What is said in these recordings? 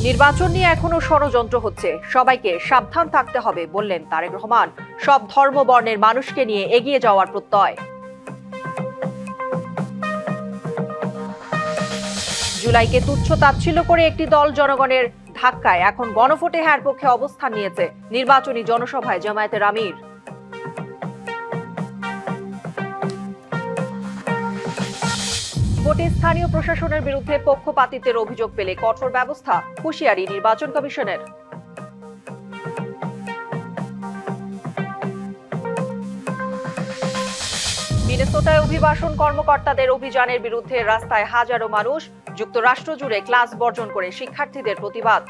নির্বাচন নিয়ে এখনো ষড়যন্ত্র হচ্ছে, সবাইকে সাবধান থাকতে হবে বললেন তারেক রহমান। সব ধর্ম বর্ণের মানুষকে নিয়ে এগিয়ে যাওয়ার প্রত্যয়। জুলাইকে তুচ্ছ তাচ্ছিল্য করে একটি দল জনগণের ধাক্কায় এখন গণভোটে হ্যার পক্ষে অবস্থান নিয়েছে। নির্বাচনী জনসভায় জামায়াতের আমির। ভোটে স্থানীয় প্রশাসনের বিরুদ্ধে পক্ষপাতিত্বের অভিযোগ পেলে কঠোর ব্যবস্থা, হুঁশিয়ারি নির্বাচন কমিশনের। মিনেসোটায় অভিবাসন কর্মকর্তাদের অভিযানের বিরুদ্ধে রাস্তায় হাজারো মানুষ। যুক্তরাষ্ট্র জুড়ে ক্লাস বর্জন করে শিক্ষার্থীদের প্রতিবাদ।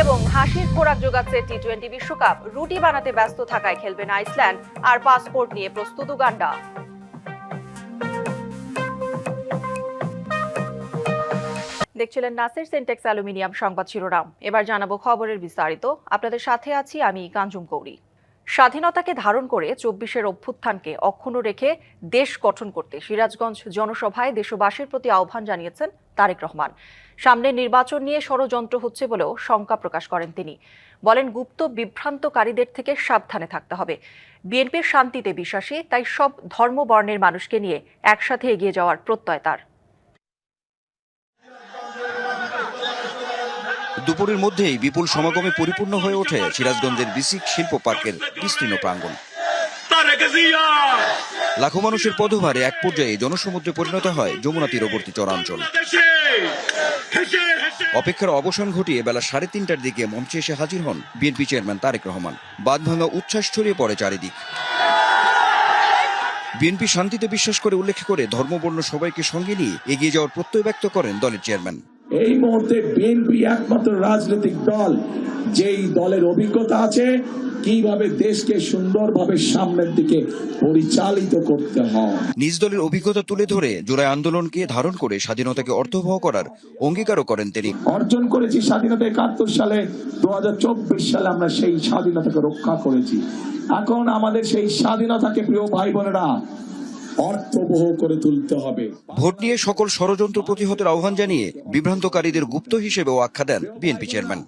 এবং হাসির খোরাক জোগাচ্ছে টি-20 বিশ্বকাপ। রুটি বানাতে ব্যস্ত থাকায় খেলবে না আইসল্যান্ড, আর পাসপোর্ট নিয়ে প্রস্তুত উগান্ডা। দেখছিলেন নাসির সিনটেক্স অ্যালুমিনিয়াম সংবাদ শিরোনাম। এবার জানাবো খবরের বিস্তারিত। আপনাদের সাথে আছি আমি কাঞ্জুম কৌরি। স্বাধীনতাকে ধারণ করে 24-এর অভ্যুত্থানকে অক্ষুণ্ণ রেখে দেশ গঠন করতে সিরাজগঞ্জ জনসভায় দেশবাসীর প্রতি আহ্বান জানিয়েছেন তারেক রহমান। সামনে নির্বাচন নিয়ে ষড়যন্ত্র হচ্ছে বলেও শঙ্কা প্রকাশ করেন তিনি। বলেন, গুপ্ত বিভ্রান্তকারীদের থেকে সাবধানে থাকতে হবে। বিএনপির শান্তিতে বিশ্বাসী, তাই সব ধর্ম বর্ণের মানুষকে নিয়ে একসাথে এগিয়ে যাওয়ার প্রত্যয় তার। দুপুরের মধ্যেই বিপুল সমাগমে পরিপূর্ণ হয়ে ওঠে সিরাজগঞ্জের বিসিক শিল্প পার্কের বিস্তীর্ণ প্রাঙ্গণ। লাখো মানুষের পদভারে এক পর্যায়ে জনসমুদ্রে পরিণত হয় যমুনা তীরবর্তী চরাঞ্চল। অপেক্ষার অবসান ঘটিয়ে বেলা 3:30টার দিকে মঞ্চে এসে হাজির হন বিএনপি চেয়ারম্যান তারেক রহমান। বাঁধভাঙা উচ্ছ্বাস ছড়িয়ে পড়ে চারিদিক। বিএনপি শান্তিতে বিশ্বাস করে উল্লেখ করে ধর্মবর্ণ সবাইকে সঙ্গে নিয়ে এগিয়ে যাওয়ার প্রত্যয় ব্যক্ত করেন দলের চেয়ারম্যান। এই মুহূর্তে বিএনপি একমাত্র রাজনৈতিক দল যেই দলের অভিজ্ঞতা আছে কিভাবে দেশকে সুন্দরভাবে সামনের দিকে পরিচালিত করতে হয়। নিজ দলের অভিজ্ঞতা তুলে ধরে জুলাই আন্দোলনকে ধারণ করে স্বাধীনতাকে অর্থবহ করার অঙ্গীকারও করেন তিনি। অর্জন করেছি স্বাধীনতা 71 সালে, 2024 সালে আমরা সেই স্বাধীনতাকে রক্ষা করেছি। এখন আমাদের সেই স্বাধীনতাকে প্রিয় ভাই বোনেরা অর্থবহ করে তুলতে হবে। ভোট নিয়ে সকল ষড়যন্ত্র প্রতিহতের আহ্বান জানিয়ে বিভ্রান্তকারীদের গুপ্ত হিসেবেও আখ্যা দেন বিএনপি চেয়ারম্যান।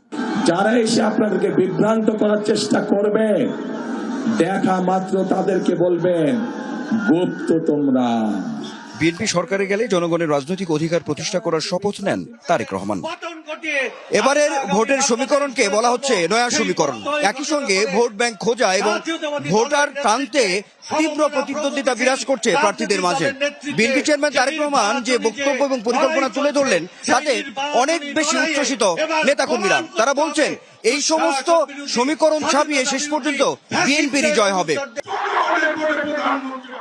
যারা এসে আপনাদেরকে বিভ্রান্ত করার চেষ্টা করবে, দেখা মাত্র তাদেরকে বলবেন গুপ্ত তোমরা। বিএনপি সরকারে গেলে জনগণের রাজনৈতিক অধিকার প্রতিষ্ঠা করার শপথ নেন তারেক রহমান। এবারের ভোটের সমীকরণকে বলা হচ্ছে নয়া সমীকরণ। একই সঙ্গে ভোট ব্যাংক খোঁজা এবং ভোটার টানতে তীব্র প্রতিদ্বন্দ্বিতা বিরাজ করছে প্রার্থীদের মাঝে। বিএনপি চেয়ারম্যান তারেক রহমান যে বক্তব্য এবং পরিকল্পনা তুলে ধরলেন তাতে অনেক বেশি উচ্ছ্বসিত নেতাকর্মীরা। তারা বলছেন এই সমস্ত সমীকরণ ছাপিয়ে শেষ পর্যন্ত বিএনপিরই জয় হবে।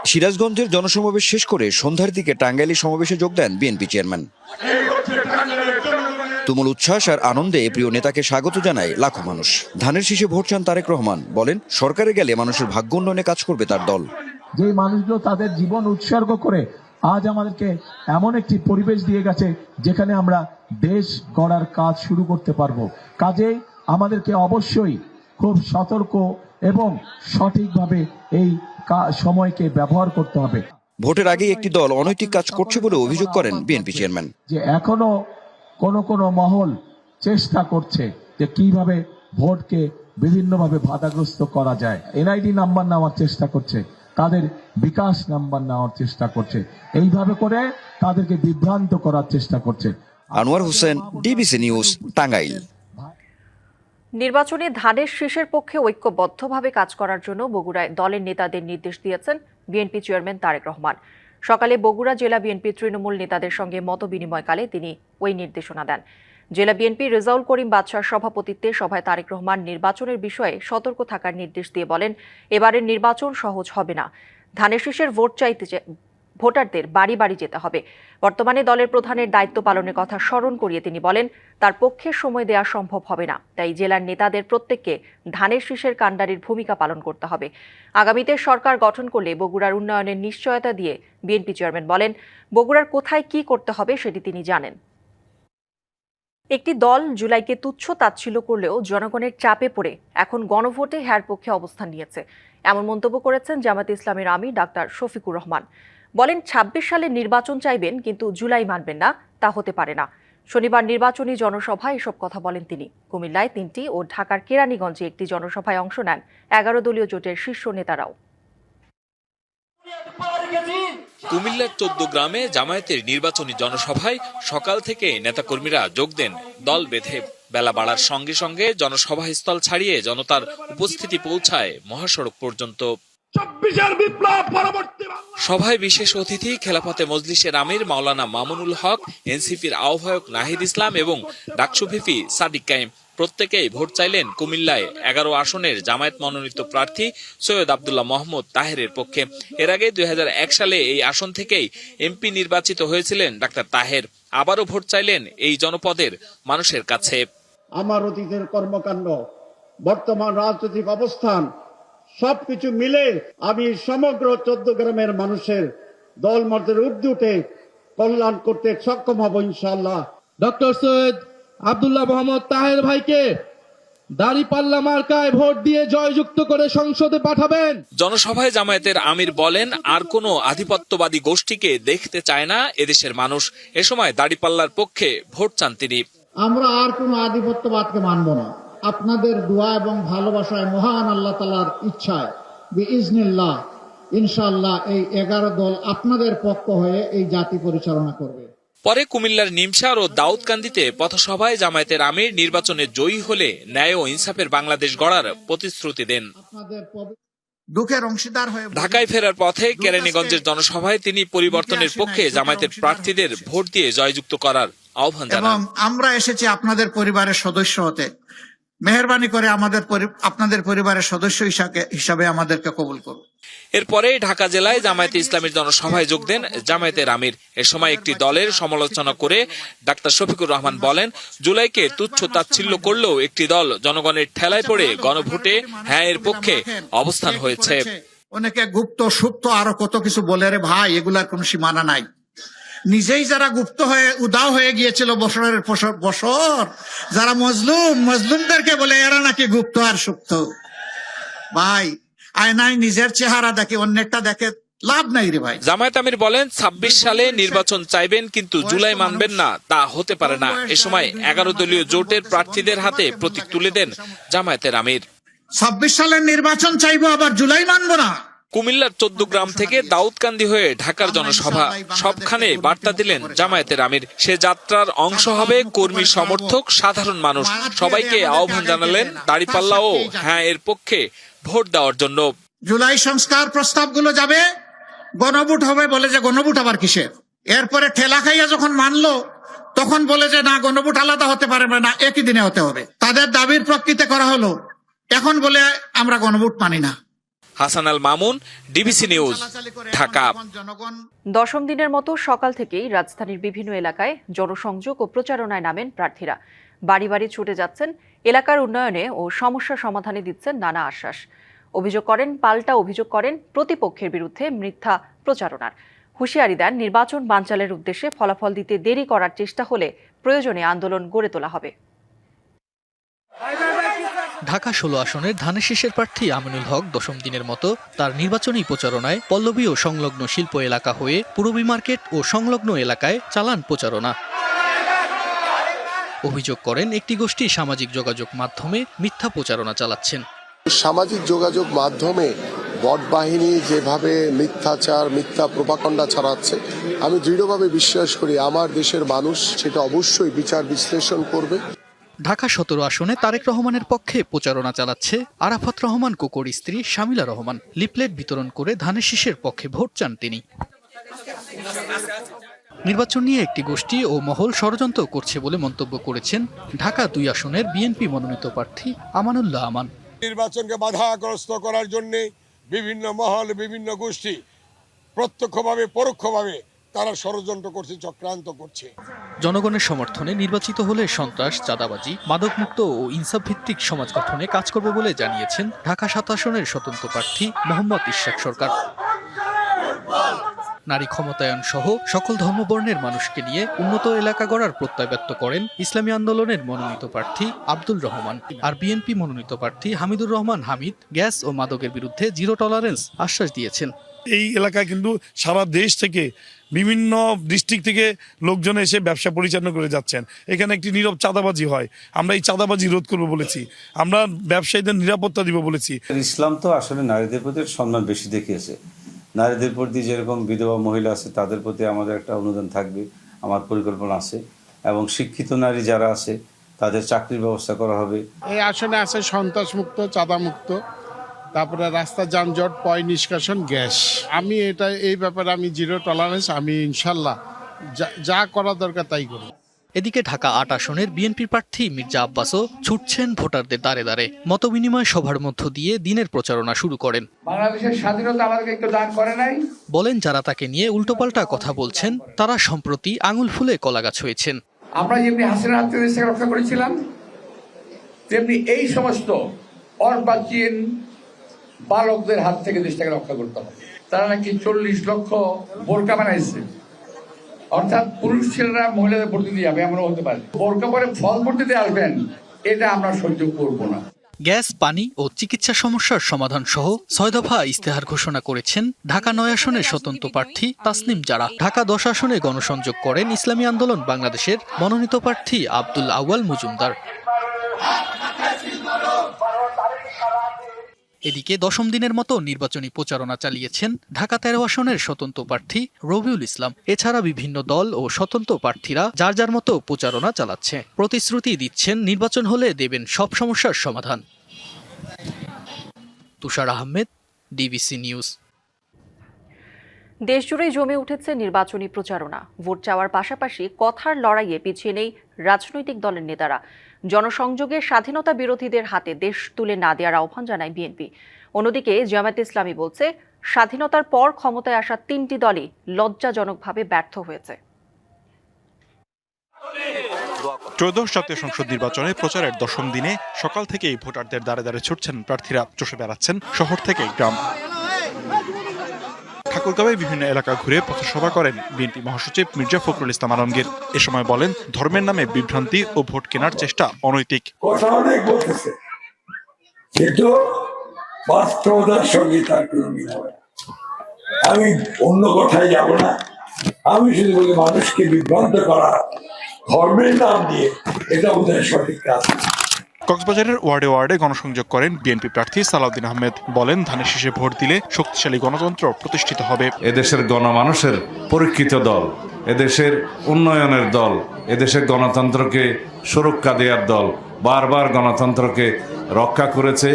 সিরাজগঞ্জের জনসমাবেশ শেষ করে সন্ধ্যার দিকে টাঙ্গাইলে সমাবেশে যোগ দেন বিএনপি চেয়ারম্যান। তুমুল উচ্ছ্বাস আর আনন্দে প্রিয় নেতাকে স্বাগত জানায় লাখো মানুষ। ধানের শীষে ভোট চান তারেক রহমান। বলেন, সরকারে গেলে মানুষের ভাগ্য উন্নয়নে কাজ করবে তার দল। যে মানুষগুলো তাদের জীবন উৎসর্গ করে আজ আমাদেরকে এমন একটি পরিবেশ দিয়ে গেছে যেখানে আমরা দেশ গড়ার কাজ শুরু করতে পারবো। কাজেই আমাদেরকে অবশ্যই খুব সতর্ক এবং সঠিকভাবে এই সময়কে ব্যবহার করতে হবে। ভোটের আগে একটি দল অনৈতিক কাজ করছে বলে অভিযোগ করেন বিএনপি চেয়ারম্যান। যে এখনো কোন মহল চেষ্টা করছে যে কিভাবে ভোটকে বিভিন্নভাবে বাধাগ্রস্ত করা যায়। এনআইডি নাম্বার নেওয়ার চেষ্টা করছে, তাদের বিকাশ নাম্বার নেওয়ার চেষ্টা করছে, এইভাবে করে তাদেরকে বিভ্রান্ত করার চেষ্টা করছে। Anwar Hossain, DBC news, Tangail. নির্বাচনে ধানের শীষের পক্ষে ঐক্যবদ্ধভাবে কাজ করার জন্য বগুড়ায় দলের নেতাদের নির্দেশ দিয়েছেন বিএনপি চেয়ারম্যান তারেক রহমান। সকালে বগুড়া জেলা বিএনপি তৃণমূল নেতাদের সঙ্গে মত বিনিময়কালে তিনি ওই নির্দেশনা দেন। জেলা বিএনপি রেজাউল করিম বাদশার সভাপতিত্বে সভায় তারেক রহমান নির্বাচনের বিষয়ে সতর্ক থাকার নির্দেশ দিয়ে বলেন, এবারের নির্বাচন সহজ হবে না। ধানের শীষের ভোট চাইতে ভোটারদের বাড়ি বাড়ি যেতে হবে। বর্তমানে দলের প্রধানের দায়িত্ব পালনের কথা স্মরণ করিয়ে তিনি বলেন, তার পক্ষে সময় দেওয়া সম্ভব হবে না, তাই জেলার নেতাদের প্রত্যেককে ধানের শীষের কাণ্ডারির ভূমিকা পালন করতে হবে। আগামীতে সরকার গঠন করলে বগুড়ার উন্নয়নের নিশ্চয়তা দিয়ে বিএনপি চেয়ারম্যান বলেন, বগুড়ার কোথায় কি করতে হবে সেটি তিনি জানেন। একটি দল জুলাইকে তুচ্ছ তাচ্ছিল্য করলেও জনগণের চাপে পড়ে এখন গণভোটে হ্যার পক্ষে অবস্থান নিয়েছে, এমন মন্তব্য করেছেন জামায়াতে ইসলামীর আমির ডাক্তার শফিকুর রহমান। বলেন ২৬ সালে নির্বাচন চাইবেন কিন্তু জুলাই মানবেন না, তা হতে পারে না। শনিবার নির্বাচনী জনসভায় এসব কথা বলেন তিনি। কুমিল্লায় ৩টি ও ঢাকার কেরানীগঞ্জে একটি জনসভায় অংশ নেন ১১ দলীয় জোটের শীর্ষ নেতারাও। কুমিল্লার ১৪ গ্রামে জামায়াতের নির্বাচনী জনসভায় সকাল থেকে নেতাকর্মীরা যোগ দেন দল বেঁধে। বেলা বাড়ার সঙ্গে সঙ্গে জনসভাস্থল ছাড়িয়ে জনতার উপস্থিতি পৌঁছায় মহাসড়ক পর্যন্ত। সভায় বিশেষ অতিথি খেলাফতে মজলিসের আমির মাওলানা মামুনুল হক, এনসিপির আহ্বায়ক নাহিদ ইসলাম এবং ডাকসু ভিপি সাদিক কায়েম প্রত্যেকেই ভোট চাইলেন কুমিল্লায় ১১ আসনের জামায়াত মনোনীত প্রার্থী সৈয়দ আব্দুল্লাহ মোহাম্মদ তাহেরের পক্ষে। এর আগে ২০০১ সালে এই আসন থেকেই এমপি নির্বাচিত হয়েছিলেন ডাক্তার তাহের। আবারও ভোট চাইলেন এই জনপদের মানুষের কাছে। আমার অতীতের কর্মকাণ্ড, বর্তমান রাজনৈতিক অবস্থান সবকিছু মিলে আমি সমগ্র ১৪ গ্রামের মানুষের দলমতের ঊর্ধ্বে উঠে কল্যাণ করতে সক্ষম হব ইনশাআল্লাহ। ডক্টর সৈয়দ আব্দুল্লাহ মোহাম্মদ তাহের ভাইকে দাঁড়িপাল্লা মার্কায় ভোট দিয়ে জয়যুক্ত করে সংসদে পাঠাবেন। জনসভায় জামায়াতের আমির বলেন, আর কোনো আধিপত্যবাদী গোষ্ঠীকে দেখতে চায় না এদেশের মানুষ। এ সময় দাঁড়িপাল্লার পক্ষে ভোট চান তিনি। আমরা আর কোনো আধিপত্যবাদকে মানব না। আপনাদের দোয়া এবং ভালোবাসায় মহান আল্লাহ তাআলার ইচ্ছায় বিইজনিল্লাহ ইনশাআল্লাহ এই ১১ দল আপনাদের পক্ষ হয়ে এই জাতি পরিচালনা করবে। পরে কুমিল্লার নিমসার ও দাউদকান্দিতে পথসভায় জামায়াতের আমির নির্বাচনে জয়ী হলে ন্যায় ও ইনসাফের বাংলাদেশ গড়ার প্রতিশ্রুতি দেন। দুঃখের অংশীদার হয়ে ঢাকায় ফেরার পথে কেরানীগঞ্জের জনসভায় তিনি পরিবর্তনের পক্ষে জামায়াতের প্রার্থীদের ভোট দিয়ে জয়যুক্ত করার আহ্বান জানান। এবং আমরা এসেছি আপনাদের পরিবারের সদস্য হতে। মেহেরবানি করে আপনাদের পরিবারের সদস্য হিসাবে আমাদেরকে কবুল করুন। এরপরে ঢাকা জেলায় জামায়াতে ইসলামীর জনসভায় যোগ দেন জামায়াতের আমির। এ সময় একটি দলের সমালোচনা করে ডাক্তার শফিকুর রহমান বলেন, জুলাইকে তুচ্ছ তাচ্ছিল্য করলেও একটি দল জনগণের ঠেলায় পড়ে গণভোটে হ্যাঁ এর পক্ষে অবস্থান হয়েছে। অনেকে গুপ্ত সুপ্ত আরো কত কিছু বলে, রে ভাই এগুলার কোন সীমানা নাই। নিজেই যারা গুপ্ত হয়ে উদাও হয়ে গিয়েছিল বছরের বছর, যারা মজলুমদেরকে বলে এরা নাকি গুপ্ত আর সুপ্ত। ভাই আয়নায় নিজের চেহারা দেখে অন্যেরটা দেখে লাভ নাই রে ভাই। জামায়াত আমির বলেন, ২৬ সালে নির্বাচন চাইবেন কিন্তু জুলাই মানবেন না, তা হতে পারে না। এ সময় ১১ দলীয় জোটের প্রার্থীদের হাতে প্রতীক তুলে দেন জামায়াতের আমির। ২৬ সালের নির্বাচন চাইবো আবার জুলাই মানবো না। কুমিল্লার ১৪ গ্রাম থেকে দাউদকান্দি হয়ে ঢাকার জনসভা, সবখানে বার্তা দিলেন জামায়াতের আমির। সে যাত্রার অংশ হবে কর্মী, সমর্থক, সাধারণ মানুষ। সবাইকে আহ্বান জানালেন দাঁড়িপাল্লা ও হ্যাঁ এর পক্ষে ভোট দেওয়ার জন্য। জুলাই সংস্কার প্রস্তাবগুলো যাবে, গণভোট হবে, বলে যে গণভোট আবার কিসের। এরপরে ঠেলা খাইয়া যখন মানলো তখন বলে যে না, গণভোট আলাদা হতে পারবে না, একই দিনে হতে হবে। তাদের দাবির প্রেক্ষিতে করা হলো, এখন বলে আমরা গণভোট মানি না। Hasan Al Mamun, DBC news, Dhaka. ১০ম দিনের মতো সকাল থেকেই রাজধানীর বিভিন্ন এলাকায় জনসংযোগ ও প্রচারণায় নামেন প্রার্থীরা। বাড়ি বাড়ি ছুটে যাচ্ছেন, এলাকার উন্নয়নে ও সমস্যা সমাধানে দিচ্ছেন নানা আশ্বাস। পাল্টা অভিযোগ করেন প্রতিপক্ষের বিরুদ্ধে মিথ্যা প্রচারণার। হুঁশিয়ারি দেন, নির্বাচন বানচালের উদ্দেশ্যে ফলাফল দিতে দেরি করার চেষ্টা হলে প্রয়োজনে আন্দোলন গড়ে তোলা হবে। ঢাকা ১৬ আসনের ধানের শীষের প্রার্থী আমিনুল হক ১০ম দিনের মতো তার নির্বাচনী প্রচারণায় পল্লবী ও সংলগ্ন শিল্প এলাকা হয়ে পূরবী মার্কেট ও সংলগ্ন এলাকায় চালান প্রচারণা। অভিযোগ করেন, একটি গোষ্ঠী সামাজিক যোগাযোগ মাধ্যমে মিথ্যা প্রচারণা চালাচ্ছেন। সামাজিক যোগাযোগ মাধ্যমে বট বাহিনী যেভাবে মিথ্যাচার, মিথ্যা প্রোপাগান্ডা ছড়াচ্ছে, আমি দৃঢ়ভাবে বিশ্বাস করি আমার দেশের মানুষ সেটা অবশ্যই বিচার বিশ্লেষণ করবে। ঢাকা ১৭ আসনে তারেক রহমানের পক্ষে প্রচারণা চালাচ্ছে আরাফাত রহমান কোকোর স্ত্রী শামিলা রহমান। লিফলেট বিতরণ করে ধানের শীষের পক্ষে ভোট চান তিনি। নির্বাচন নিয়ে একটি গোষ্ঠী ও মহল ষড়যন্ত্র করছে বলে মন্তব্য করেছেন ঢাকা ২ আসনের বিএনপি মনোনীত প্রার্থী আমানুল্লাহ আমান। নির্বাচনকে বাধাগ্রস্ত করার জন্য বিভিন্ন মহল, বিভিন্ন গোষ্ঠী প্রত্যক্ষভাবে পরোক্ষভাবে তারা ষড়যন্ত্র করছে, চক্রান্ত করছে। জনগণের সমর্থনে নির্বাচিত হলে সন্ত্রাস, চাঁদাবাজি, মাদকমুক্ত ও ইনসাফ ভিত্তিক সমাজ গঠনে কাজ করবে বলে জানিয়েছেন ঢাকা ৭ আসনের স্বতন্ত্র প্রার্থী মোহাম্মদ ইশরাক সরকার। নারী ক্ষমতায়ন সহ সকল ধর্মবর্ণের মানুষকে নিয়ে উন্নত এলাকা গড়ার প্রত্যয় ব্যক্ত করেন ইসলামী আন্দোলনের মনোনীত প্রার্থী আব্দুল রহমান। আর বিএনপি মনোনীত প্রার্থী হামিদুর রহমান হামিদ গ্যাস ও মাদকের বিরুদ্ধে জিরো টলারেন্স আশ্বাস দিয়েছেন। এই এলাকায় কিন্তু সারা দেশ থেকে বিভিন্ন ডিস্ট্রিক্ট থেকে লোকজন এসে ব্যবসা পরিচালনা করে যাচ্ছেন। এখানে একটি নীরব চাঁদাবাজি হয়, আমরা এই চাঁদাবাজি রোধ করব বলেছি, আমরা ব্যবসায়ীদের নিরাপত্তা দিব বলেছি। ইসলাম তো আসলে নারীদের প্রতি সম্মান বেশি দেখিয়েছে। নারীদের প্রতি যেরকম বিধবা মহিলা আছে তাদের প্রতি আমাদের একটা অনুদান থাকবে, আমার পরিকল্পনা আছে, এবং শিক্ষিত নারী যারা আছে তাদের চাকরির ব্যবস্থা করা হবে। এই আসনে আছে সন্ত্রাসমুক্ত, চাঁদামুক্ত, তারপরে রাস্তা যানজট, পয় নিষ্কাশন, গ্যাস। আমি এই ব্যাপারে আমি জিরো টলারেন্স। আমি ইনশাল্লাহ যা করা দরকার তাই করব। এদিকে ঢাকা ৮ আসনের বিএনপির প্রার্থী মির্জা আব্বাসও ছুটছেন ভোটারদের দ্বারে দ্বারে। মতবিনিময় সভার মধ্য দিয়ে দিনের প্রচারণা শুরু করেন। বাংলাদেশের স্বাধীনতা আমাদেরকে একটু দান করে নাই। বলেন যারা তাকে নিয়ে উল্টোপাল্টা কথা বলছেন তারা সম্প্রতি আঙুল ফুলে কলাগাছ হয়েছেন। আমরা যেমনি হাসিনার হাত থেকে দেশটাকে রক্ষা করেছিলাম, তেমনি এই সমস্ত অর্বাচীন বালকদের হাত থেকে দেশটাকে রক্ষা করতে হবে। তারা নাকি 40 লক্ষ বোরকা বানাইছে, অর্থাৎ পুরুষ ছেলেরা মহিলাদের ভোট দিতে যাবে, এমনও হতে পারে। বোরকা পরে ফল ভোট দিতে আসবেন, এটা আমরা সহ্য করব না। গ্যাস, পানি ও চিকিৎসা সমস্যার সমাধান সহ 6 দফা ইস্তেহার ঘোষণা করেছেন ঢাকা 9 আসনের স্বতন্ত্র প্রার্থী তাসনিম জারা। ঢাকা 10 আসনে গণসংযোগ করেন ইসলামী আন্দোলন বাংলাদেশের মনোনীত প্রার্থী আব্দুল আউয়াল মজুমদার। এদিকে 10ম দিনের মতো নির্বাচনী প্রচারণা চালিয়েছেন ঢাকা 13 আসনের স্বতন্ত্র প্রার্থী রবিউল ইসলাম। এছাড়া বিভিন্ন দল ও স্বতন্ত্র প্রার্থীরা যার যার মতো প্রচারণা চালাচ্ছে, প্রতিশ্রুতি দিচ্ছেন নির্বাচন হলে দেবেন সব সমস্যার সমাধান। তুষার আহমেদ, ডিবিসি নিউজ। দেশজুড়ে জমে উঠেছে নির্বাচনী প্রচারণা। ভোট চাওয়ার পাশাপাশি কথার লড়াইয়ে পিছিয়ে নেই রাজনৈতিক দলের নেতারা। জনসংযোগে স্বাধীনতা বিরোধীদের হাতে দেশ তুলে না দেওয়ার আহ্বান জানায় বিএনপি। অন্যদিকে জামায়াতে ইসলামী বলছে, স্বাধীনতার পর ক্ষমতায় আসা 3টি দলই লজ্জাজনকভাবে ব্যর্থ হয়েছে। ত্রয়োদশ জাতীয় সংসদ নির্বাচনে প্রচারের 10ম দিনে সকাল থেকেই ভোটারদের দ্বারে দ্বারে ছুটছেন প্রার্থীরা, চষে বেড়াচ্ছেন শহর থেকে গ্রাম। ঠাকুরগাঁওয়ে বিভিন্ন এলাকা ঘুরে পথসভা করেন বিএনপি মহাসচিব মির্জা ফখরুল ইসলাম আলমগীর। এ সময় বলেন, ধর্মের নামে বিভ্রান্তি ও ভোট কেনার চেষ্টা অনৈতিক। কথা অনেক বলতেছে, কিন্তু বাস্তবতার সঙ্গে তার কোনো মিল হয় না। আমি অন্য কথায় যাব না, আমি শুধু বলি মানুষকে বিভ্রান্ত করা ধর্মের নাম দিয়ে, এটা বোধহয় সঠিক কাজ। কক্সবাজারের ওয়ার্ডে ওয়ার্ডে গণসংযোগ করেন বিএনপি প্রার্থী সালাউদ্দিন আহমেদ। বলেন, ধানের শীষে ভোট দিলে শক্তিশালী গণতন্ত্র প্রতিষ্ঠিত হবে। এদেশের গণমানুষের পরীক্ষিত দল, এদেশের উন্নয়নের দল, এদেশের গণতন্ত্রকে সুরক্ষা দেওয়ার দল, বারবার গণতন্ত্রকে রক্ষা করেছে,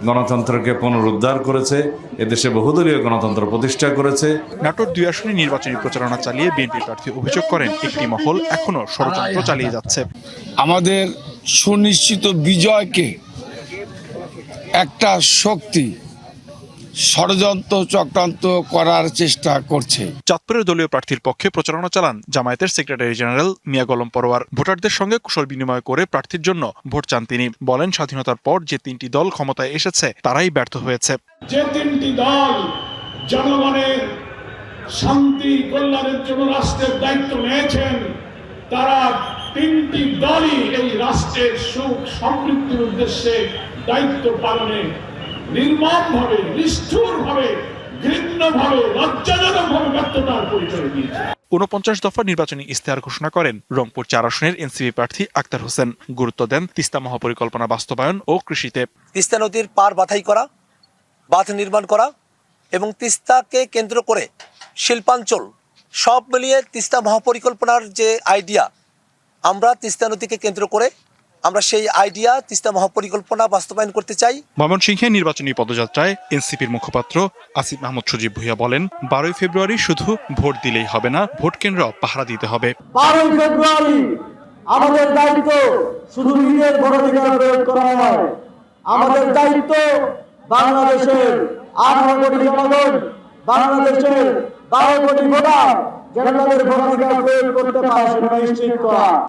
গণতন্ত্রকে পুনরুদ্ধার করেছে, এদেশে বহুদলীয় গণতন্ত্র প্রতিষ্ঠা করেছে। নাটোর 2 আসনে নির্বাচনী প্রচারণা চালিয়ে বিএনপি প্রার্থী অভিযোগ করেন, একটি মহল এখনো ষড়যন্ত্র চালিয়ে যাচ্ছে। আমাদের সুনিশ্চিত বিজয়কে একটা শক্তি ষড়যন্ত্র চক্রান্ত করার চেষ্টা করছে। চাঁদপুরের দলীয় প্রার্থীর পক্ষে প্রচারণা চালান জামায়াতের সেক্রেটারি জেনারেল মিয়া গোলাম পরোয়ার। ভোটারদের সঙ্গে কুশল বিনিময় করে প্রার্থীর জন্য ভোট চান তিনি। বলেন, স্বাধীনতার পর যে 3টি দল ক্ষমতায় এসেছে তারাই ব্যর্থ হয়েছে। যে 3টি দল জনগণের শান্তি কল্যাণের জন্য রাষ্ট্রের দায়িত্ব নিয়েছেন, তারা 3টি দলই এই রাষ্ট্রের সুখ সমৃদ্ধির উদ্দেশ্যে দায়িত্ব পালনে নির্মমভাবে, নিষ্ঠুরভাবে, ঘৃণ্যভাবে, লজ্জাজনকভাবে ব্যর্থতার পরিচয় দিয়েছে। 49 দফা নির্বাচনী ইস্তেহার ঘোষণা করেন রংপুর 4 আসনের এনসিপি প্রার্থী আক্তার হোসেন। গুরুত্ব দেন তিস্তা মহাপরিকল্পনা বাস্তবায়ন ও কৃষিতে। তিস্তা নদীর পার বাধাই করা, বাঁধ নির্মাণ করা এবং তিস্তাকে কেন্দ্র করে শিল্পাঞ্চল সব মিলিয়ে তিস্তা মহাপরিকল্পনার যে আইডিয়া, আমরা তিস্তা নদীকে কেন্দ্র করে আমরা সেই আইডিয়া তিস্তা মহাপরিকল্পনা বাস্তবায়ন করতে চাই। ময়মনসিংহে নির্বাচনী পদযাত্রায় এনসিপির মুখপাত্র আসিফ মাহমুদ সজীব ভুইয়া বলেন, 12 ফেব্রুয়ারি শুধু ভোট দিলেই হবে না, ভোট কেন্দ্র পাহারা দিতে হবে। 12 ফেব্রুয়ারি আমাদের দায়িত্ব শুধু নিজের ভোটাধিকার প্রয়োগ করা নয়, আমাদের দায়িত্ব বাংলাদেশের 18 কোটি জনগণ, বাংলাদেশের 12 কোটি ভোটার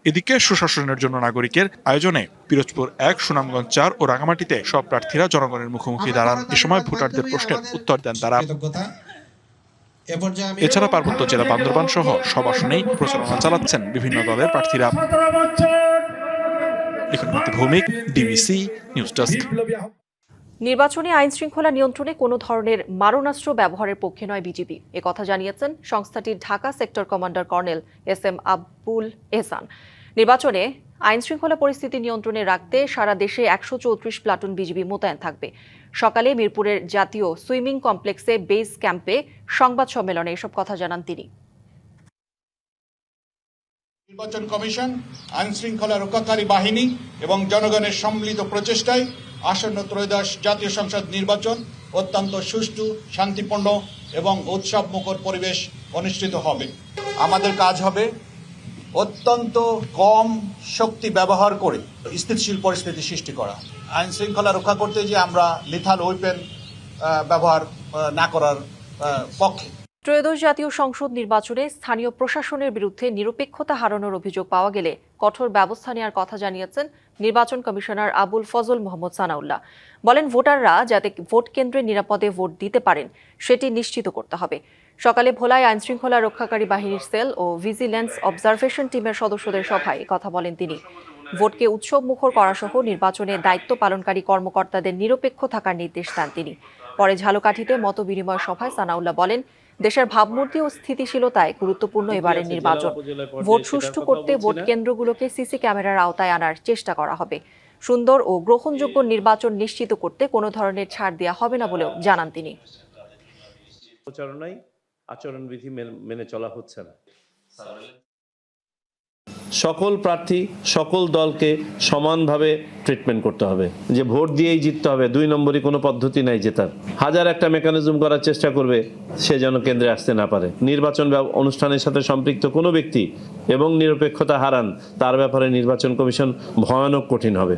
এদিকে সুশাসনের জন্য নাগরিকের আয়োজনে পিরোজপুর 1, সুনামগঞ্জ 4 ও রাঙামাটিতে সব প্রার্থীরা জনগণের মুখোমুখি দাঁড়ান। এ সময় ভোটারদের প্রশ্নের উত্তর দেন তারা। এছাড়া পার্বত্য জেলা বান্দরবান সহ সব আসনেই প্রচারণা চালাচ্ছেন বিভিন্ন দলের প্রার্থীরা। Bhowmik, DBC news desk. নির্বাচনে আইন শৃঙ্খলা নিয়ন্ত্রণে কোনো ধরনের মারণাস্ত্র ব্যবহারের পক্ষে নয় বিজিবি, একথা জানিয়েছেন সংস্থাটির Dhaka sector commander colonel SM Abul Ehsan. নির্বাচনে আইন শৃঙ্খলা পরিস্থিতি নিয়ন্ত্রণে রাখতে সারা দেশে 134 প্লাটুন বিজিবি মোতায়েন থাকবে। সকালে মিরপুরের জাতীয় সুইমিং কমপ্লেক্সে বেস ক্যাম্পে সংবাদ সম্মেলনে এসব কথা জানান তিনি। নির্বাচন কমিশন, আইন শৃঙ্খলা রক্ষাকারী বাহিনী এবং জনগণের সম্মিলিত প্রচেষ্টায় আসন্ন ত্রয়োদশ জাতীয় সংসদ নির্বাচন অত্যন্ত সুষ্ঠু, শান্তিপূর্ণ এবং উৎসবমুখর পরিবেশ অনুষ্ঠিত হবে। আমাদের কাজ হবে অত্যন্ত কম শক্তি ব্যবহার করে স্থিতিশীল পরিস্থিতি সৃষ্টি করা। আইন শৃঙ্খলা রক্ষা করতে যে আমরা লিথাল ওয়েপেন ব্যবহার না করার পক্ষে। ত্রয়োদশ জাতীয় সংসদ নির্বাচনে স্থানীয় প্রশাসনের বিরুদ্ধে নিরপেক্ষতা হারানোর অভিযোগ পাওয়া গেলে কঠোর ব্যবস্থা নেওয়ার কথা জানিয়েছেন নির্বাচন কমিশনার আবুল ফজল মোহাম্মদ সানাউল্লাহ। বলেন, ভোটাররা যাতে ভোট কেন্দ্রে নিরাপদে ভোট দিতে পারেন সেটি নিশ্চিত করতে হবে। সকালে ভোলায় আইনশৃঙ্খলা রক্ষাকারী বাহিনীর সেল ও ভিজিল্যান্স অবজারভেশন টিমের সদস্যদের সভায় কথা বলেন তিনি। ভোটকে উৎসব মুখর করাসহ নির্বাচনে দায়িত্ব পালনকারী কর্মকর্তাদের নিরপেক্ষ থাকার নির্দেশ দেন তিনি। পরে ঝালকাঠিতে মতবিনিময় সভায় সানাউল্লাহ বলেন, দেশের ভাবমূর্তি ও স্থিতিশীলতায় গুরুত্বপূর্ণ এবারের নির্বাচন। ভোট সুষ্ঠু করতে ভোট কেন্দ্রগুলোকে সিসি ক্যামেরার আওতায় আনার চেষ্টা করা হবে। সুন্দর ও গ্রহণযোগ্য নির্বাচন নিশ্চিত করতে কোনো ধরনের ছাড় দেওয়া হবে না বলেও জানান তিনি। প্রচারণায় আচরণবিধি মেনে চলা হচ্ছে না। সকল প্রার্থী, সকল দলকে সমানভাবে ট্রিটমেন্ট করতে হবে। যে ভোট দিয়েই জিততে হবে, 2 নম্বরই কোনো পদ্ধতি নাই জেতার। হাজার একটা মেকানিজম করার চেষ্টা করবে, সে যেন কেন্দ্রে আসতে না পারে। নির্বাচন অনুষ্ঠানের সাথে সম্পৃক্ত কোনো ব্যক্তি এবং নিরপেক্ষতা হারান, তার ব্যাপারে নির্বাচন কমিশন ভয়ানক কঠিন হবে।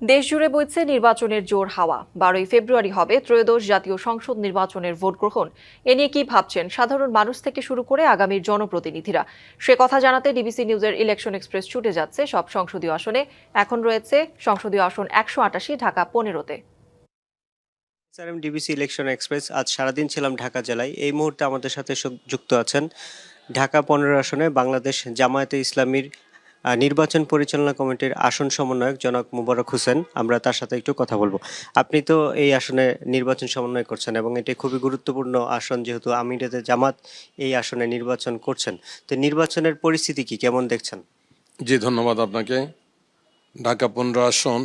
দেশ জুড়ে বইছে নির্বাচনের জোর হাওয়া। 12ই ফেব্রুয়ারি হবে ত্রয়োদশ জাতীয় সংসদ নির্বাচনের ভোট গ্রহণ। এ নিয়ে কি ভাবছেন সাধারণ মানুষ থেকে শুরু করে আগামীর জনপ্রতিনিধিরা? সে কথা জানাতে ডিবিসি নিউজের ইলেকশন এক্সপ্রেস ছুটে যাচ্ছে সব সংসদীয় আসনে। এখন রয়েছে সংসদীয় আসন 188, ঢাকা 15তে। ডিবিসি ইলেকশন এক্সপ্রেস আজ সারাদিন ছিলাম ঢাকা জেলায়। এই মুহূর্তে আমাদের সাথে যুক্ত আছেন ঢাকা 15 আসনে বাংলাদেশ জামায়াতে ইসলামীর নির্বাচন পরিচালনা কমিটির আসন সমন্বয়ক জনাব মুবারক হোসেন। আমরা তার সাথে একটু কথা বলবো। আপনি তো এই আসনে নির্বাচন সমন্বয় করছেন এবং এটি খুবই গুরুত্বপূর্ণ আসন, যেহেতু আমিরাতে জামাত এই আসনে নির্বাচন করছেন। তো নির্বাচনের পরিস্থিতি কি, কেমন দেখছেন? জি, ধন্যবাদ আপনাকে। ঢাকা 15 আসন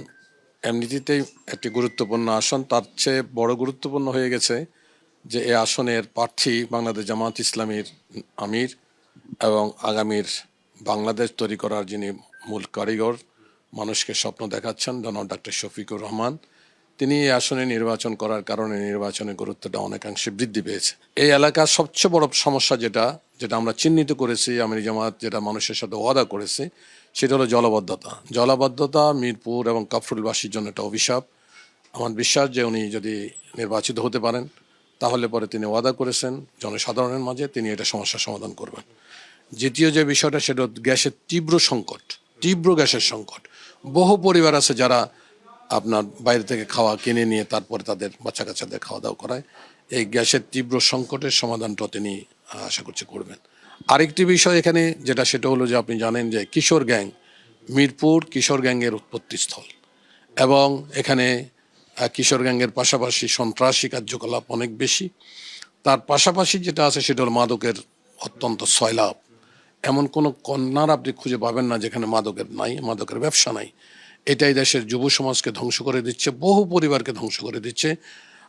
এমনিতেই একটি গুরুত্বপূর্ণ আসন। তার চেয়ে বড় গুরুত্বপূর্ণ হয়ে গেছে যে এই আসনের প্রার্থী বাংলাদেশ জামাত ইসলামীর আমির এবং আগামীর বাংলাদেশ তৈরি করার যিনি মূল কারিগর, মানুষকে স্বপ্ন দেখাচ্ছেন, জনাব ডক্টর শফিকুর রহমান, তিনি এই আসনে নির্বাচন করার কারণে নির্বাচনের গুরুত্বটা অনেকাংশে বৃদ্ধি পেয়েছে। এই এলাকার সবচেয়ে বড় সমস্যা যেটা আমরা চিহ্নিত করেছি, আমির জামাত যেটা মানুষের সাথে ওয়াদা করেছে, সেটা হলো জলাবদ্ধতা। মিরপুর এবং কাফরুলবাসীর জন্য একটা অভিশাপ। আমার বিশ্বাস যে উনি যদি নির্বাচিত হতে পারেন তাহলে পরে তিনি ওয়াদা করেছেন জনসাধারণের মাঝে তিনি এটা সমস্যার সমাধান করবেন। দ্বিতীয় যে বিষয়টা, সেটা গ্যাসের তীব্র গ্যাসের সংকট। বহু পরিবার আছে যারা আপনার বাইরে থেকে খাওয়া কিনে নিয়ে তারপরে তাদের বাচ্চা কাচ্চাদের খাওয়া দাওয়া করায়। এই গ্যাসের তীব্র সংকটের সমাধানটা তিনি আশা করছি করবেন। আরেকটি বিষয় এখানে যেটা, সেটা হলো যে আপনি জানেন যে কিশোর গ্যাং, মিরপুর কিশোর গ্যাংয়ের উৎপত্তিস্থল এবং এখানে কিশোর গ্যাংয়ের পাশাপাশি সন্ত্রাসী কার্যকলাপ অনেক বেশি। তার পাশাপাশি যেটা আছে সেটা হলো মাদকের অত্যন্ত সয়লাভ। এমন কোনো কন্যার আপনি খুঁজে পাবেন না যেখানে মাদকের ব্যবসা নাই। এটাই দেশের যুব সমাজকে ধ্বংস করে দিচ্ছে, বহু পরিবারকে ধ্বংস করে দিচ্ছে।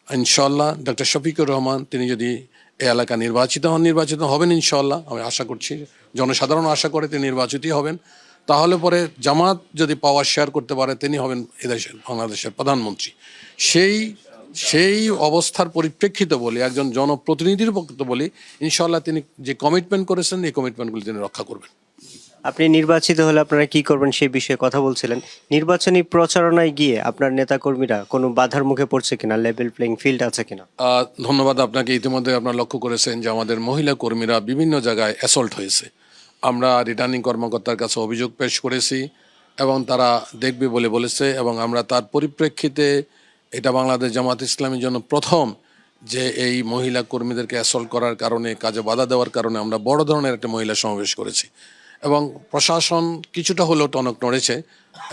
ইনশাআল্লাহ ডক্টর শফিকুর রহমান তিনি যদি এই এলাকা নির্বাচিত হবেন ইনশাআল্লাহ, আমি আশা করছি, জনসাধারণ আশা করে তিনি নির্বাচিতই হবেন। তাহলে পরে জামাত যদি পাওয়ার শেয়ার করতে পারে তিনি হবেন এদেশের বাংলাদেশের প্রধানমন্ত্রী। সেই অবস্থার পরিপ্রেক্ষিতে বলি, একজন জনপ্রতিনিধির বক্তব্য বলি, ইনশাআল্লাহ তিনি যে কমিটমেন্ট করেছেন এই কমিটমেন্টগুলি তিনি রক্ষা করবেন। আপনি নির্বাচিত হলে আপনারা কি করবেন সেই বিষয়ে কথা বলছিলেন। নির্বাচনী প্রচারণায় গিয়ে আপনার নেতাকর্মীরা কোনো বাধার মুখে পড়ছে কিনা, লেভেল প্লেইং ফিল্ড আছে কিনা? ধন্যবাদ আপনাকে। ইতিমধ্যে আপনারা লক্ষ্য করেছেন যে আমাদের মহিলা কর্মীরা বিভিন্ন জায়গায় অ্যাসল্ট হয়েছে। আমরা রিটার্নিং কর্মকর্তার কাছে অভিযোগ পেশ করেছি এবং তারা দেখবে বলে বলেছে, এবং আমরা তার পরিপ্রেক্ষিতে এটা বাংলাদেশ জামাত ইসলামীর জন্য প্রথম যে এই মহিলা কর্মীদেরকে অ্যাসল্ট করার কারণে, কাজে বাধা দেওয়ার কারণে আমরা বড় ধরনের একটা মহিলা সমাবেশ করেছি এবং প্রশাসন কিছুটা হলেও টনক নড়েছে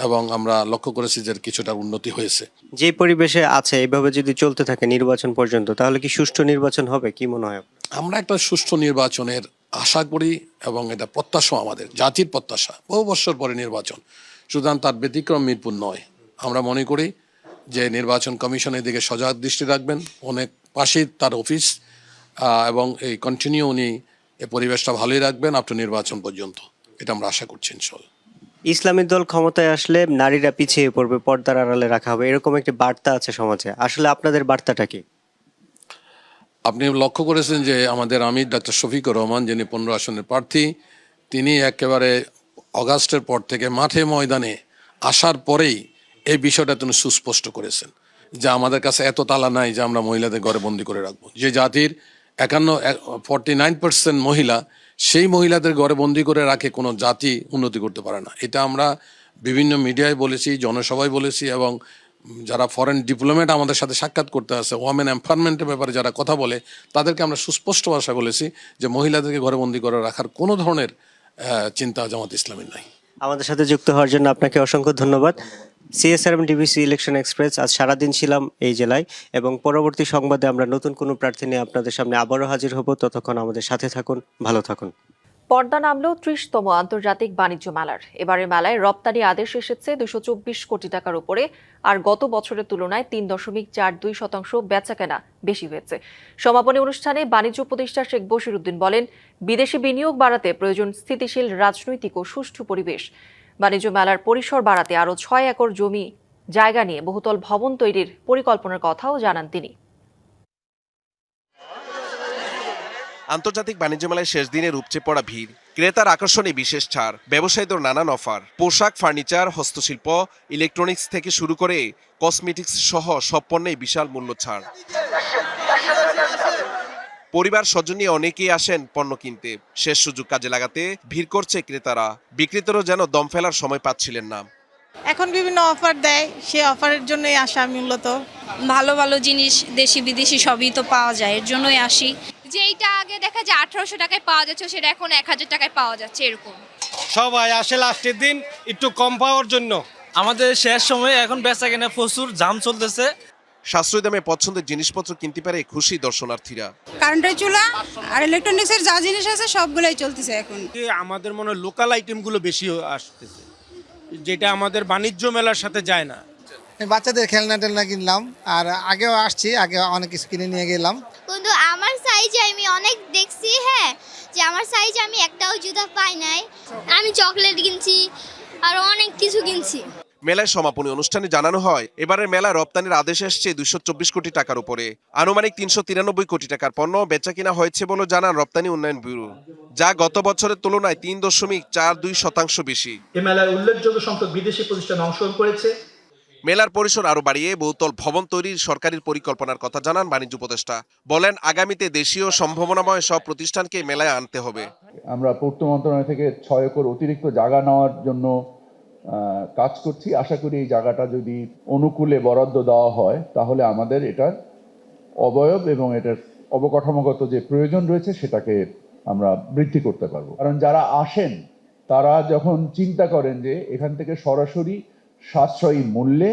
এবং আমরা লক্ষ্য করেছি যে কিছুটা উন্নতি হয়েছে। যে পরিবেশে আছে এইভাবে যদি চলতে থাকে নির্বাচন পর্যন্ত, তাহলে কি সুষ্ঠু নির্বাচন হবে কি মনে হয়? আমরা একটা সুষ্ঠু নির্বাচনের আশা করি এবং এটা প্রত্যাশা, আমাদের জাতির প্রত্যাশা। বহু বছর পরে নির্বাচন, সুতরাং তার ব্যতিক্রম মিরপুর নয়। আমরা মনে করি যে নির্বাচন কমিশনের দিকে সজাগ দৃষ্টি রাখবেন, অনেক পাশেই তার অফিস, এবং এই কন্টিনিউ উনি এই পরিবেশটা ভালোই রাখবেন আপ টু নির্বাচন পর্যন্ত, এটা আমরা আশা করছি ইনশাল্লাহ। ইসলামী দল ক্ষমতায় আসলে নারীরা পিছিয়ে পড়বে, পর্দার আড়ালে রাখা হবে, এরকম একটি বার্তা আছে সমাজে। আসলে আপনাদের বার্তাটা কি? আপনি লক্ষ্য করেছেন যে আমাদের আমির ডাক্তার শফিকুর রহমান, যিনি 15 আসনের প্রার্থী, তিনি একেবারে অগাস্টের পর থেকে মাঠে ময়দানে আসার পরেই এই বিষয়টা তিনি সুস্পষ্ট করেছেন যে আমাদের কাছে এত তালা নাই যে আমরা মহিলাদের ঘরে বন্দি করে রাখবো। যে জাতির 49% মহিলা, সেই মহিলাদের ঘরে বন্দি করে রাখে কোনো জাতি উন্নতি করতে পারে না। এটা আমরা বিভিন্ন মিডিয়ায় বলেছি, জনসভায় বলেছি, এবং যারা ফরেন ডিপ্লোমেট আমাদের সাথে সাক্ষাৎ করতে আসে, ওয়ামেন এমপাওয়ারমেন্টের ব্যাপারে যারা কথা বলে, তাদেরকে আমরা সুস্পষ্ট ভাষায় বলেছি যে মহিলাদেরকে ঘরে বন্দি করে রাখার কোনো ধরনের চিন্তা জামাত ইসলামীর নাই। আমাদের সাথে যুক্ত হওয়ার জন্য আপনাকে অসংখ্য ধন্যবাদ। CSRM ডিবিসি ইলেকশন এক্সপ্রেস আজ সারাদিন ছিলাম এই জেলায়, এবং পরবর্তী সংবাদে আমরা নতুন কোনো প্রার্থী নিয়ে আপনাদের সামনে আবারও হাজির হব। ততক্ষণ আমাদের সাথে থাকুন, ভালো থাকুন। পর্দা নামল 30তম আন্তর্জাতিক বাণিজ্য মেলার। এবারের মেলায় রপ্তানি আদেশ এসেছে 224 কোটি টাকার উপরে, আর গত বছরের তুলনায় 3.42% বেচাকেনা বেশি হয়েছে। সমাপনী অনুষ্ঠানে বাণিজ্য উপদেষ্টা শেখ বশিরউদ্দিন বলেন, বিদেশি বিনিয়োগ বাড়াতে প্রয়োজন স্থিতিশীল রাজনৈতিক ও সুষ্ঠু পরিবেশ। বাণিজ্য মেলার পরিসর বাড়াতে আরও 6 একর জমি জায়গা নিয়ে বহুতল ভবন তৈরির পরিকল্পনার কথাও জানান তিনি। আন্তর্জাতিক বাণিজ্য মেলায় শেষ দিনে উপচে পড়া ভিড়, ক্রেতার আকর্ষণে বিশেষ ছাড়, ব্যবসায়ীদের নানান অফার, পোশাক, ফার্নিচার, হস্তশিল্প, ইলেকট্রনিক্স থেকে শুরু করে কসমেটিক্স সহ সব পণ্যেই বিশাল মূল্য ছাড়। পরিবার স্বজন নিয়ে অনেকেই আসেন পণ্য কিনতে। শেষ সুযোগ কাজে লাগাতে ভিড় করছে ক্রেতারা। বিক্রেতারাও যেন দম ফেলার সময় পাচ্ছিলেন না। এখন বিভিন্ন অফার দেয়, সে অফারের জন্যই আসা মূলত। ভালো ভালো জিনিস দেশি বিদেশি সবই তো পাওয়া যায়, এর জন্যই আসি। যেটা আগে দেখা যায় 1800 টাকায় পাওয়া যাচ্ছে, সেটা এখন 1000 টাকায় পাওয়া যাচ্ছে। এরকম সবাই আসে লাস্টের দিন একটু কম পাওয়ার জন্য। আমাদের শেষ সময়ে এখন বেচাকেনা প্রচুর জাম চলতেছে। সাশ্রয়ী দামে পছন্দের জিনিসপত্র কিনতে পারে খুশি দর্শনার্থীরা। কারেন্টের চুলা আর ইলেকট্রনিক্সের যা জিনিস আছে সবগুলাই চলতেছে এখন। আমাদের মনে হয় লোকাল আইটেমগুলো বেশি আসতেছে, যেটা আমাদের বাণিজ্য মেলার সাথে যায় না। বাচ্চাদের খেলনা টেলনা কিনলাম, আর আগেও আসছি, আগে অনেক কিছু কিনে নিয়ে গেলাম। কিন্তু আমার সাইজে আমি অনেক দেখছি, হ্যাঁ, যে আমার সাইজে আমি একটাও জুতা পাই নাই। আমি চকলেট কিনছি আর অনেক কিছু কিনছি। মেলায় সমাপনী অনুষ্ঠানে জানানো হয়, এবারের মেলা রপ্তানির আদেশ এসছে 224 কোটি টাকার উপরে। আনুমানিক 393 কোটি টাকার পণ্য বেচা কিনা হয়েছে বলে জানান রপ্তানি উন্নয়ন ব্যুরো, যা গত বছরের তুলনায় 3.42% বেশি। এই মেলায় উল্লেখযোগ্য সংখ্যক বিদেশি প্রতিষ্ঠান অংশগ্রহণ করেছে। মেলার পরিসর আরো বাড়িয়ে বহুতল ভবন তৈরির সরকারের পরিকল্পনার কথা জানান বাণিজ্য উপদেষ্টা। বলেন, আগামীতে দেশীয় সম্ভাবনাময় সব প্রতিষ্ঠানকে মেলায় আনতে হবে। আমরা পূর্ত মন্ত্রণালয় থেকে 6 একর অতিরিক্ত জায়গা নেওয়ার জন্য কাজ করছি। আশা করি এই জায়গাটা যদি অনুকূলে বরাদ্দ দেওয়া হয়, তাহলে আমাদের এটার অবয়ব এবং এটার অবকাঠামোগত যে প্রয়োজন রয়েছে সেটাকে আমরা বৃদ্ধি করতে পারবো। কারণ যারা আসেন তারা যখন চিন্তা করেন যে এখান থেকে সরাসরি সাশ্রয়ী মূল্যে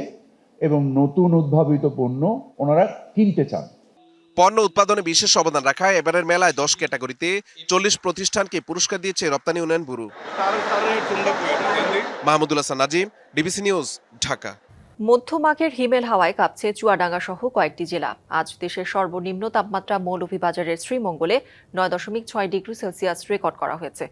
এবং নতুন উদ্ভাবিত পণ্য ওনারা কিনতে চান। পণ্য উৎপাদনে বিশেষ অবদান রাখায় এবারের মেলায় 10 ক্যাটাগরিতে 40 প্রতিষ্ঠানকে পুরস্কার দিয়েছে রপ্তানি উন্নয়ন bureau. Mahmudul Hasan Nazim, DBC news, Dhaka. মধ্যমাঘের হিমেল হাওয়ায় কাঁপছে চুয়াডাঙ্গা সহ কয়েকটি জেলা। আজ দেশের সর্বনিম্ন তাপমাত্রা মৌলভীবাজারের শ্রীমঙ্গলে 9.6 ডিগ্রি সেলসিয়াস রেকর্ড করা হয়েছে।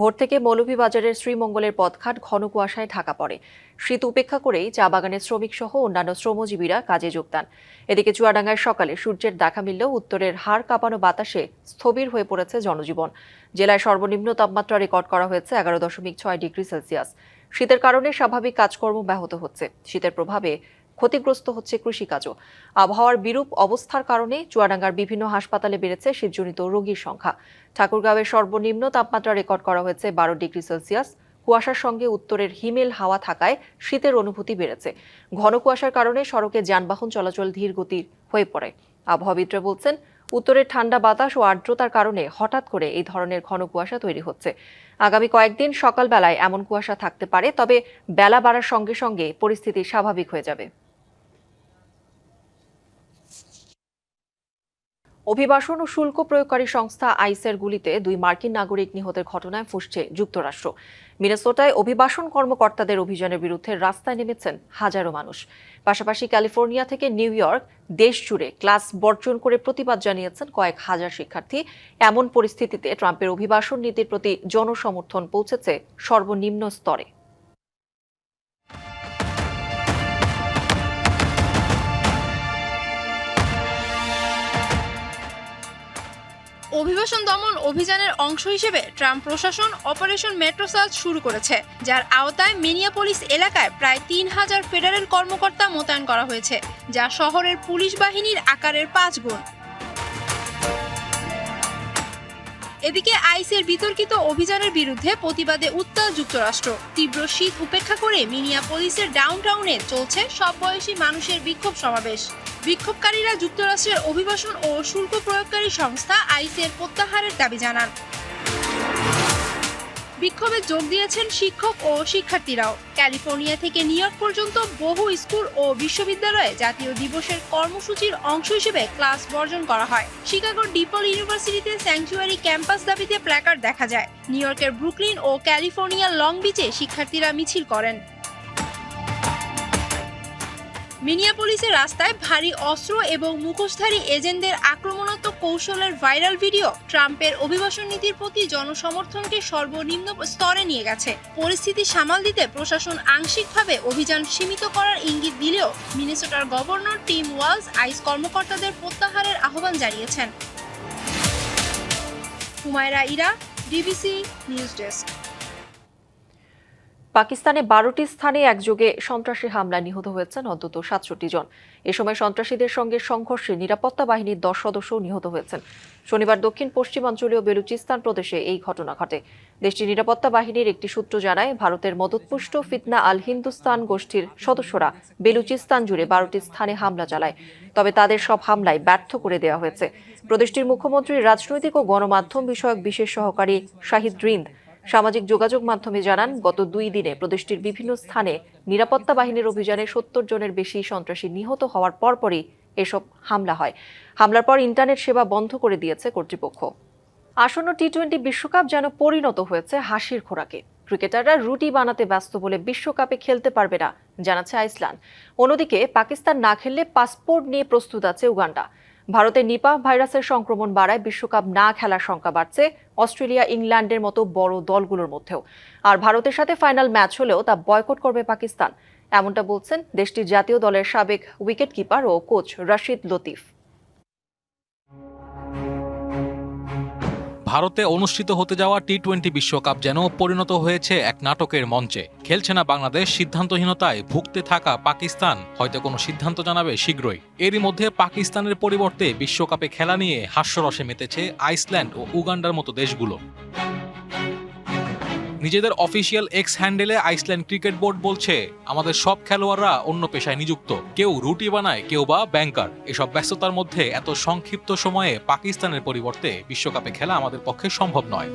ভোর থেকে মৌলভীবাজারের শ্রীমঙ্গলের পথঘাট ঘন কুয়াশায় ঢাকা পড়ে। শীত উপেক্ষা করেই চা বাগানের শ্রমিক সহ অন্যান্য শ্রমজীবীরা কাজে যোগ দেন। এদিকে চুয়াডাঙ্গায় সকালে সূর্যের দেখা মিললেও উত্তরের হাড় কাঁপানো বাতাসে স্থবির হয়ে পড়েছে জনজীবন। জেলায় সর্বনিম্ন তাপমাত্রা রেকর্ড করা হয়েছে 11.6 ডিগ্রি সেলসিয়াস। শীতের কারণে স্বাভাবিক কাজকর্ম ব্যাহত হচ্ছে। শীতের প্রভাবে ক্ষতিগ্রস্ত হচ্ছে কৃষিকাজও। আবহাওয়ার বিরূপ অবস্থার কারণে চুয়াডাঙ্গার বিভিন্ন হাসপাতালে বেড়েছে শীতজনিত রোগীর সংখ্যা। ঠাকুরগাঁওয়ের সর্বনিম্ন তাপমাত্রা রেকর্ড করা হয়েছে 12 ডিগ্রি সেলসিয়াস। কুয়াশার সঙ্গে উত্তরের হিমেল হাওয়া থাকায় শীতের অনুভূতি বেড়েছে। ঘন কুয়াশার কারণে সড়কে যানবাহন চলাচল ধীর গতির হয়ে পড়ে। আবহাওয়াবিদরা বলছেন, উত্তরের ঠান্ডা বাতাস ও আর্দ্রতার কারণে হঠাৎ করে এই ধরনের ঘন কুয়াশা তৈরি হচ্ছে। আগামী কয়েকদিন সকালবেলায় এমন কুয়াশা থাকতে পারে, তবে বেলা বাড়ার সঙ্গে সঙ্গে পরিস্থিতি স্বাভাবিক হয়ে যাবে। অভিবাসন ও শুল্ক প্রয়োগকারী সংস্থা আইসের গুলিতে 2 মার্কিন নাগরিক নিহতের ঘটনায় ফুঁসছে যুক্তরাষ্ট্র। মিনেসোটায় অভিবাসন কর্মকর্তাদের অভিযানের বিরুদ্ধে রাস্তায় নেমেছেন হাজারো মানুষ। পাশাপাশি ক্যালিফোর্নিয়া থেকে নিউ ইয়র্ক দেশ জুড়ে ক্লাস বর্জন করে প্রতিবাদ জানিয়েছেন কয়েক হাজার শিক্ষার্থী। এমন পরিস্থিতিতে ট্রাম্পের অভিবাসন নীতির প্রতি জনসমর্থন পৌঁছেছে সর্বনিম্ন স্তরে। অভিবাসন দমন অভিযানের অংশ হিসেবে ট্রাম্প প্রশাসন অপারেশন মেট্রোসার্চ শুরু করেছে, যার আওতায় মিনিয়াপোলিস এলাকায় প্রায় 3000 ফেডারেল কর্মকর্তা মোতায়েন করা হয়েছে, যা শহরের পুলিশ বাহিনীর আকারের 5 গুণ। এদিকে আইসের বিতর্কিত অভিযানের বিরুদ্ধে প্রতিবাদে উত্তাল যুক্তরাষ্ট্র। তীব্র শীত উপেক্ষা করে মিনিয়াপোলিসের ডাউনটাউনে চলছে সব বয়সী মানুষের বিক্ষোভ সমাবেশ। বিক্ষোভকারীরা যুক্তরাষ্ট্রের অভিবাসন ও শুল্ক প্রয়োগকারী সংস্থা আইসের প্রত্যাহারের দাবি জানান। বিক্ষোভে যোগ দিয়েছেন শিক্ষক ও শিক্ষার্থীরাও। ক্যালিফোর্নিয়া থেকে নিউ ইয়র্ক পর্যন্ত বহু স্কুল ও বিশ্ববিদ্যালয়ে জাতীয় দিবসের কর্মসূচির অংশ হিসেবে ক্লাস বর্জন করা হয়। শিকাগোর ডিপল ইউনিভার্সিটিতে স্যাংচুয়ারি ক্যাম্পাস দাবিতে প্ল্যাকার্ড দেখা যায়। নিউ ইয়র্কের ব্রুকলিন ও ক্যালিফোর্নিয়ার লং বিচে শিক্ষার্থীরা মিছিল করেন। মিনিয়াপোলিসের রাস্তায় ভারী অস্ত্র এবং মুখোশধারী এজেন্টদের আক্রমণাত্মক কৌশলের ভাইরাল ভিডিও ট্রাম্পের অভিবাসন নীতির প্রতি জনসমর্থনকে সর্বনিম্ন স্তরে নিয়ে গেছে। পরিস্থিতি সামাল দিতে প্রশাসন আংশিকভাবে অভিযান সীমিত করার ইঙ্গিত দিলেও মিনেসোটার গভর্নর টিম ওয়ালজ আইস কর্মকর্তাদের প্রত্যাহারের আহ্বান জানিয়েছেন। Humaira Ira, DBC news desk. পাকিস্তানে 12টি স্থানে একযোগে সন্ত্রাসী হামলায় নিহত হয়েছেন অন্তত 67 জন। এ সময় সন্ত্রাসীদের সঙ্গে সংঘর্ষে নিরাপত্তা বাহিনীর 10 সদস্য নিহত হয়েছেন। শনিবার দক্ষিণ পশ্চিমাঞ্চলীয় বেলুচিস্তান প্রদেশে এই ঘটনা ঘটে। দেশটির নিরাপত্তা বাহিনীর একটি সূত্র জানায়, ভারতের মদতপুষ্ট ফিতনা আল হিন্দুস্তান গোষ্ঠীর সদস্যরা বেলুচিস্তান জুড়ে 12টি স্থানে হামলা চালায়, তবে তাদের সব হামলায় ব্যর্থ করে দেওয়া হয়েছে। প্রদেশটির মুখ্যমন্ত্রী রাজনৈতিক ও গণমাধ্যম বিষয়ক বিশেষ সহকারী শাহিদ রিন্দ সামাজিক যোগাযোগ মাধ্যমে জানান, গত 2 দিনে প্রদেশটির বিভিন্ন স্থানে নিরাপত্তা বাহিনীর অভিযানে 70 জনের বেশি সন্ত্রাসী নিহত হওয়ার পরপরই এসব হামলা হয়। হামলার পর ইন্টারনেট সেবা বন্ধ করে দিয়েছে কর্তৃপক্ষ। আসন্ন টি-20 বিশ্বকাপ যেন পরিণত হয়েছে হাসির খোরাকে। ক্রিকেটাররা রুটি বানাতে ব্যস্ত বলে বিশ্বকাপে খেলতে পারবে না, জানাচ্ছে আইসল্যান্ড। অন্যদিকে পাকিস্তান না খেললে পাসপোর্ট নিয়ে প্রস্তুত আছে উগান্ডা। ভারতে নিপাহ ভাইরাসের সংক্রমণ বাড়ায় বিশ্বকাপ না খেলার সংখ্যা বাড়ছে অস্ট্রেলিয়া, ইংল্যান্ডের মতো বড় দলগুলোর মধ্যেও। আর ভারতের সাথে ফাইনাল ম্যাচ হলেও তা বয়কট করবে পাকিস্তান, এমনটা বলছেন দেশটির জাতীয় দলের সাবেক উইকেট কিপার ও কোচ রাশিদ লতিফ। ভারতে অনুষ্ঠিত হতে যাওয়া টি-20 বিশ্বকাপ যেন পরিণত হয়েছে এক নাটকের মঞ্চে। খেলছে না বাংলাদেশ, সিদ্ধান্তহীনতায় ভুগতে থাকা পাকিস্তান হয়তো কোনো সিদ্ধান্ত জানাবে শীঘ্রই। এরই মধ্যে পাকিস্তানের পরিবর্তে বিশ্বকাপে খেলা নিয়ে হাস্যরসে মেতেছে আইসল্যান্ড ও উগান্ডার মতো দেশগুলো। নিজেদের অফিসিয়াল এক্স হ্যান্ডেলে আইসল্যান্ড ক্রিকেট বোর্ড বলছে, আমাদের সব খেলোয়াড়রা অন্য পেশায় নিযুক্ত, কেউ রুটি বানায়, কেউ বা ব্যাংকার। এসব ব্যস্ততার মধ্যে এত সংক্ষিপ্ত সময়ে পাকিস্তানের পরিবর্তে বিশ্বকাপে খেলা আমাদের পক্ষে সম্ভব নয়।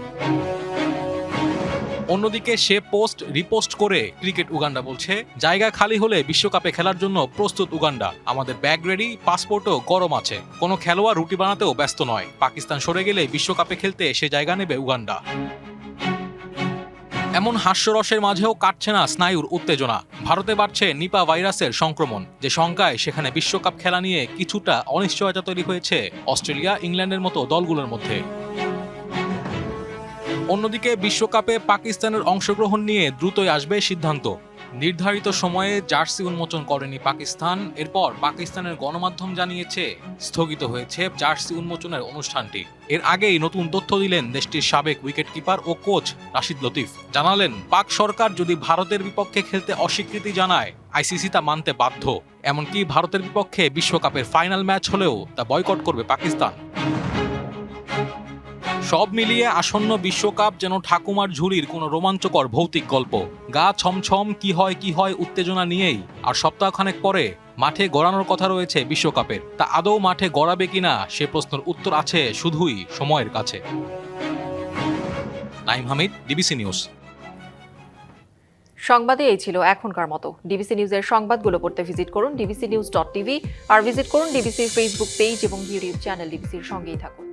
অন্যদিকে সে পোস্ট রিপোস্ট করে ক্রিকেট উগান্ডা বলছে, জায়গা খালি হলে বিশ্বকাপে খেলার জন্য প্রস্তুত উগান্ডা, আমাদের ব্যাগ রেডি, পাসপোর্টও গরম আছে, কোনো খেলোয়াড় রুটি বানাতেও ব্যস্ত নয়। পাকিস্তান সরে গেলে বিশ্বকাপে খেলতে সে জায়গা নেবে উগান্ডা। এমন হাস্যরসের মাঝেও কাটছে না স্নায়ুর উত্তেজনা। ভারতে বাড়ছে নিপা ভাইরাসের সংক্রমণ, যে শঙ্কায় সেখানে বিশ্বকাপ খেলা নিয়ে কিছুটা অনিশ্চয়তা তৈরি হয়েছে অস্ট্রেলিয়া, ইংল্যান্ডের মতো দলগুলোর মধ্যে। অন্যদিকে বিশ্বকাপে পাকিস্তানের অংশগ্রহণ নিয়ে দ্রুতই আসবে সিদ্ধান্ত। নির্ধারিত সময়ে জার্সি উন্মোচন করেনি পাকিস্তান। এরপর পাকিস্তানের গণমাধ্যম জানিয়েছে স্থগিত হয়েছে জার্সি উন্মোচনের অনুষ্ঠানটি। এর আগেই নতুন তথ্য দিলেন দেশটির সাবেক উইকেট কিপার ও কোচ রাশিদ লতিফ। জানালেন, পাক সরকার যদি ভারতের বিপক্ষে খেলতে অস্বীকৃতি জানায়, আইসিসি তা মানতে বাধ্য। এমনকি ভারতের বিপক্ষে বিশ্বকাপের ফাইনাল ম্যাচ হলেও তা বয়কট করবে পাকিস্তান। সব মিলিয়ে আসন্ন বিশ্বকাপ যেন ঠাকুমার ঝুড়ির কোনো রোমাঞ্চকর ভৌতিক গল্প। গা ছমছম, কি হয় উত্তেজনা নিয়েই। আর সপ্তাহখানেক পরে মাঠে গড়ানোর কথা রয়েছে বিশ্বকাপের, তা আদৌ মাঠে গড়াবে কিনা সে প্রশ্নের উত্তর আছে শুধুই সময়ের কাছে। Naim Hamid, DBC news. সংবাদে এই ছিল এখনকার মতো। ডিবিসি নিউজের সংবাদগুলো পড়তে ভিজিট করুন dbcnews.tv আর ভিজিট করুন ডিবিসির ফেসবুক পেজ এবং ইউটিউব চ্যানেল। ডিবিসির সঙ্গেই থাকুন।